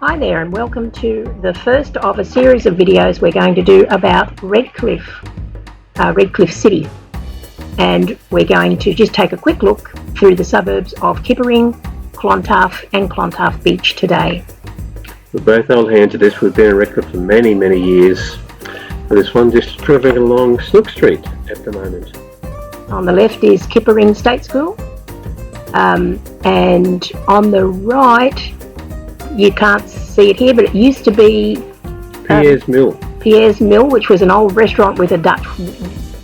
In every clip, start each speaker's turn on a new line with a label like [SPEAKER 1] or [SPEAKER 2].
[SPEAKER 1] Hi there and welcome to the first of a series of videos we're going to do about Redcliffe City, and we're going to just take a quick look through the suburbs of Kippa Ring, Clontarf and Clontarf Beach today.
[SPEAKER 2] We're both old hands at this. We've been in Redcliffe for many years. And this one just driving along Snook Street at the moment.
[SPEAKER 1] On the left is Kippa Ring State School, and on the right, you can't see it here, but it used to be
[SPEAKER 2] Pierre's Mill,
[SPEAKER 1] which was an old restaurant with a Dutch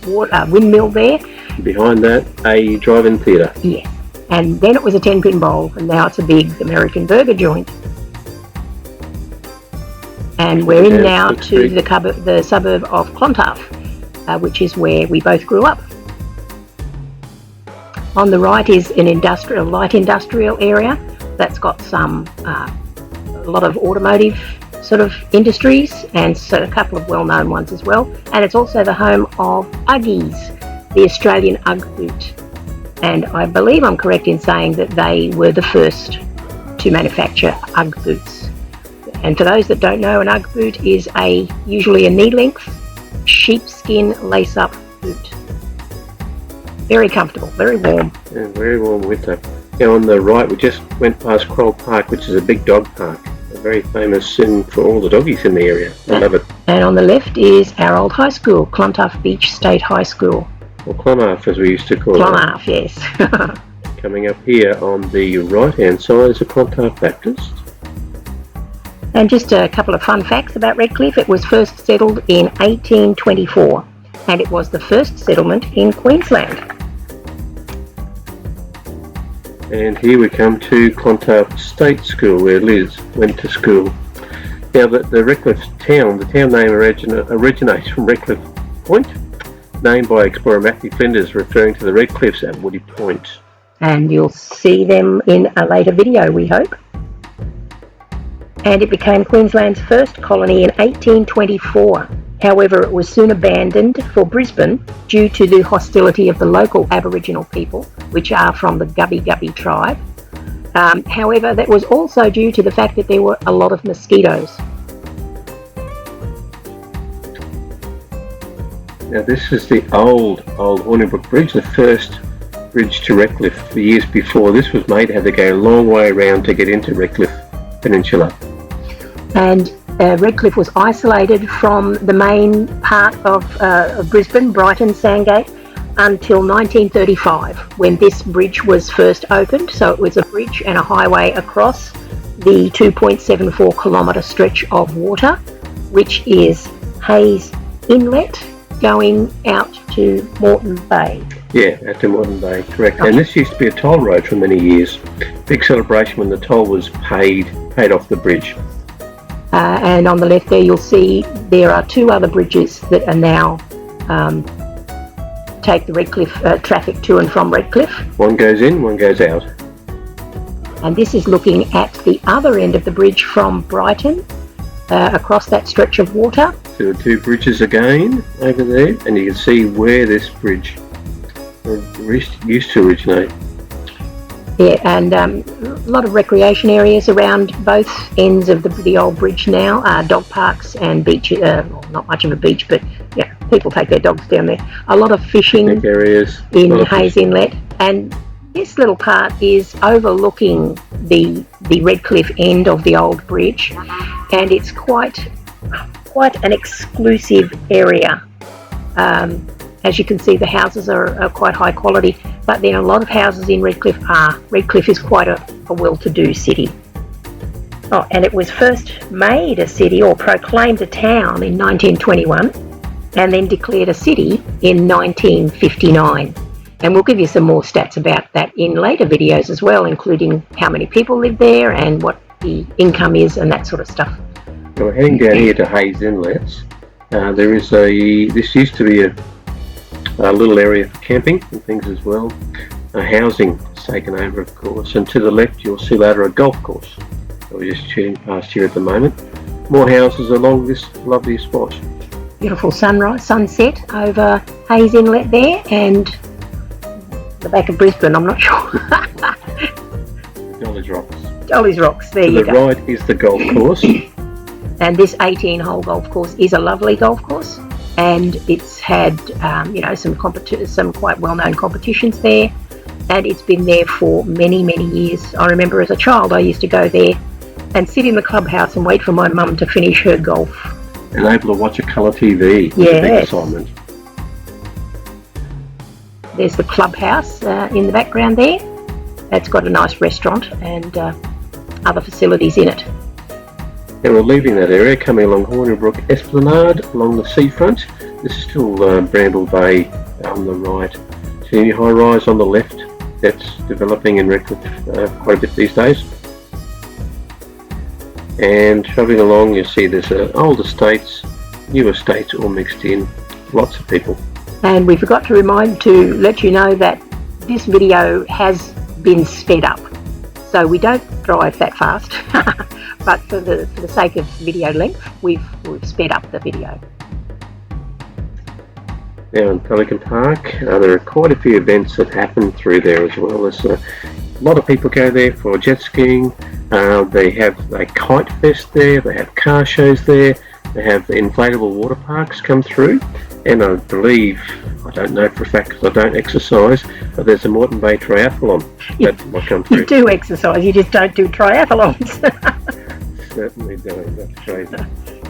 [SPEAKER 1] windmill there.
[SPEAKER 2] Behind that, a drive-in theatre.
[SPEAKER 1] Yeah, and then it was a 10-pin bowl, and now it's a big American burger joint. And we're in now to the suburb of Clontarf, which is where we both grew up. On the right is an light industrial area that's got some a lot of automotive sort of industries, and so a couple of well-known ones as well. And it's also the home of Uggies, the Australian Ugg boot. And I believe I'm correct in saying that they were the first to manufacture Ugg boots. And for those that don't know, an Ugg boot is usually a knee-length sheepskin lace-up boot. Very comfortable, very warm.
[SPEAKER 2] Yeah, very warm winter. Now on the right, we just went past Kroll Park, which is a big dog park. Very famous for all the doggies in the area. I love it.
[SPEAKER 1] And on the left is our old high school, Clontarf Beach State High School.
[SPEAKER 2] Or Clontarf, as we used to call
[SPEAKER 1] Clontarf,
[SPEAKER 2] it.
[SPEAKER 1] Yes.
[SPEAKER 2] Coming up here on the right-hand side is a Clontarf Baptist.
[SPEAKER 1] And just a couple of fun facts about Redcliffe. It was first settled in 1824, and it was the first settlement in Queensland.
[SPEAKER 2] And here we come to Clontarf State School, where Liz went to school. Now the Redcliffe town, the town name originates from Redcliffe Point, named by explorer Matthew Flinders, referring to the Red Cliffs at Woody Point.
[SPEAKER 1] And you'll see them in a later video, we hope. And it became Queensland's first colony in 1824. However, it was soon abandoned for Brisbane due to the hostility of the local Aboriginal people, which are from the Gubbi tribe. However, that was also due to the fact that there were a lot of mosquitoes.
[SPEAKER 2] Now this is the old Horningbrook Bridge, the first bridge to Redcliffe. The years before this was made, had to go a long way around to get into Redcliffe Peninsula. And
[SPEAKER 1] Redcliffe was isolated from the main part of Brisbane, Brighton, Sandgate, until 1935, when this bridge was first opened. So it was a bridge and a highway across the 2.74 kilometre stretch of water, which is Hayes Inlet, going out to Moreton Bay.
[SPEAKER 2] Yeah, out to Moreton Bay, correct. Okay. And this used to be a toll road for many years. Big celebration when the toll was paid off the bridge.
[SPEAKER 1] And on the left there, you'll see there are two other bridges that are now take the Redcliffe traffic to and from Redcliffe. One
[SPEAKER 2] goes in, one goes out.
[SPEAKER 1] And this is looking at the other end of the bridge from Brighton, across that stretch of water.
[SPEAKER 2] So the two bridges again over there, and you can see where this bridge used to originate.
[SPEAKER 1] Yeah, and a lot of recreation areas around both ends of the old bridge now. Dog parks and beaches. Well, not much of a beach, but yeah, people take their dogs down there. A lot of fishing
[SPEAKER 2] areas
[SPEAKER 1] in Hayes Inlet, and this little part is overlooking the Redcliffe end of the old bridge, and it's quite an exclusive area. As you can see, the houses are quite high quality, but then a lot of houses in Redcliffe are. Redcliffe is quite a well-to-do city. Oh, and it was first made a city or proclaimed a town in 1921 and then declared a city in 1959. And we'll give you some more stats about that in later videos as well, including how many people live there and what the income is and that sort of stuff.
[SPEAKER 2] So we're heading down here to Hayes Inlet. This used to be a little area for camping and things as well. Housing is taken over, of course, and to the left you'll see later a golf course that we're just shooting past here at the moment. More houses along this lovely spot.
[SPEAKER 1] Beautiful sunset over Hayes Inlet there, and the back of Brisbane, I'm not sure.
[SPEAKER 2] Dollar drops.
[SPEAKER 1] Dolly's Rocks, there
[SPEAKER 2] To
[SPEAKER 1] you
[SPEAKER 2] the
[SPEAKER 1] go.
[SPEAKER 2] right is the golf course.
[SPEAKER 1] And this 18-hole golf course is a lovely golf course, and it's had some quite well-known competitions there, and it's been there for many years. I remember as a child I used to go there and sit in the clubhouse and wait for my mum to finish her golf.
[SPEAKER 2] And able to watch a colour TV.
[SPEAKER 1] Yes.
[SPEAKER 2] A big assignment.
[SPEAKER 1] There's the clubhouse in the background there. It's got a nice restaurant and other facilities in it.
[SPEAKER 2] And we're leaving that area, coming along Hornibrook Esplanade, along the seafront. This is still Bramble Bay on the right. See high rise on the left. That's developing in Redcliffe quite a bit these days. And travelling along, you see there's old estates, new estates all mixed in. Lots of people. And
[SPEAKER 1] we forgot to let you know that this video has been sped up. So we don't drive that fast, but for the sake of video length, we've sped up the video.
[SPEAKER 2] Now in Pelican Park, there are quite a few events that happen through there as well. There's a lot of people go there for jet skiing. They have a kite fest there. They have car shows there. They have inflatable water parks come through. And I believe, I don't know for a fact because I don't exercise, but there's a Moreton Bay triathlon that might come through.
[SPEAKER 1] You do exercise, you just don't do triathlons.
[SPEAKER 2] Certainly don't, that's crazy.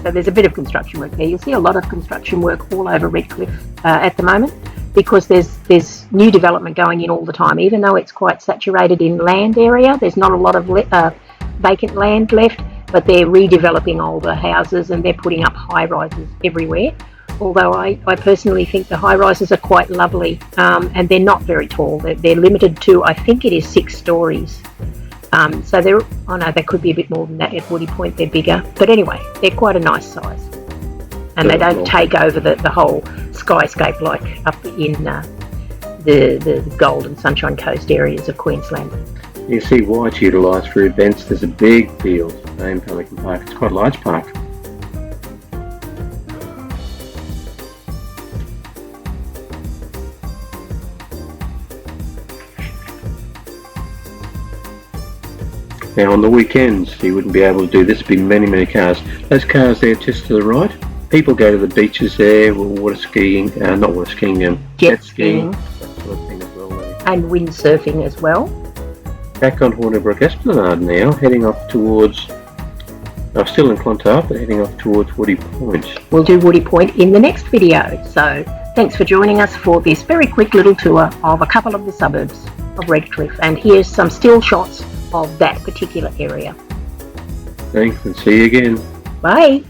[SPEAKER 1] So there's a bit of construction work there. You'll see a lot of construction work all over Redcliffe at the moment, because there's new development going in all the time. Even though it's quite saturated in land area, there's not a lot of vacant land left, but they're redeveloping older houses and they're putting up high rises everywhere. Although I personally think the high rises are quite lovely, and they're not very tall. They're limited to, I think it is 6 stories. So they could be a bit more than that at Woody Point. They're bigger, but anyway, they're quite a nice size, and they don't take over the whole skyscape like up in the Gold and Sunshine Coast areas of Queensland.
[SPEAKER 2] You see why it's utilised for events. There's a big field in Pelican Park. It's quite a large park. Now on the weekends you wouldn't be able to do this, there'd be many cars. Those cars there just to the right, people go to the beaches there, water skiing, not water skiing, jet skiing, that sort of thing as well.
[SPEAKER 1] And windsurfing as well.
[SPEAKER 2] Back on Hornibrook Esplanade now, heading off towards, still in Clontarf, but heading off towards Woody Point.
[SPEAKER 1] We'll do Woody Point in the next video, so thanks for joining us for this very quick little tour of a couple of the suburbs of Redcliffe, and here's some still shots of that particular area.
[SPEAKER 2] Thanks, and see you again.
[SPEAKER 1] Bye.